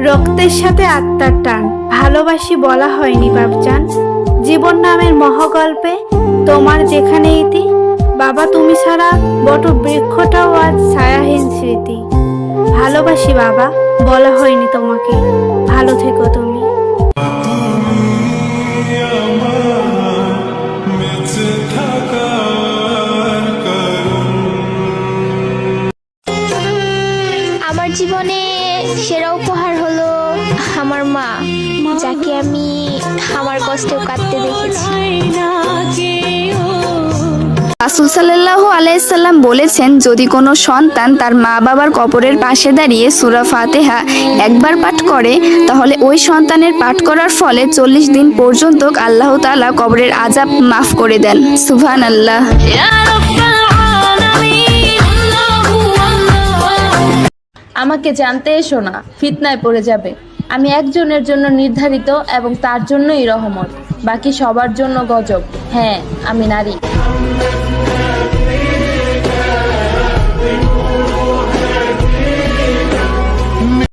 রক্তের সাথে আত্মার টান, ভালোবাসি বলা হয়নি বাপজান। জীবন নামের মহাগল্পে তোমার যেখানে ইতি, বাবা তুমি ছাড়া বট বৃক্ষটাও আজ ছায়াহীন স্মৃতি। ভালোবাসি বাবা বলা হয়নি তোমাকে, ভালো থেকো তুমি। আমার জীবনে সেরা উপহার হলো আমার মা, যাকে আমি আমার কষ্টেও কাঁদতে দেখেছি। রাসূল সাল্লাল্লাহু আলাইহি সাল্লাম বলেছেন, যদি কোনো সন্তান তার মা বাবার কবরের পাশে দাঁড়িয়ে সূরা ফাতিহা একবার পাঠ করে, তাহলে ওই সন্তানের পাঠ করার ফলে 40 দিন পর্যন্ত আল্লাহ তাআলা কবরের আযাব মাফ করে দেন। সুবহানাল্লাহ। আমাকে জানতে এসো না, ফিতনায় পড়ে যাবে। আমি একজনের জন্য নির্ধারিত এবং তার জন্যই রহমত, বাকি সবার জন্য গজব। হ্যাঁ, আমি নারী।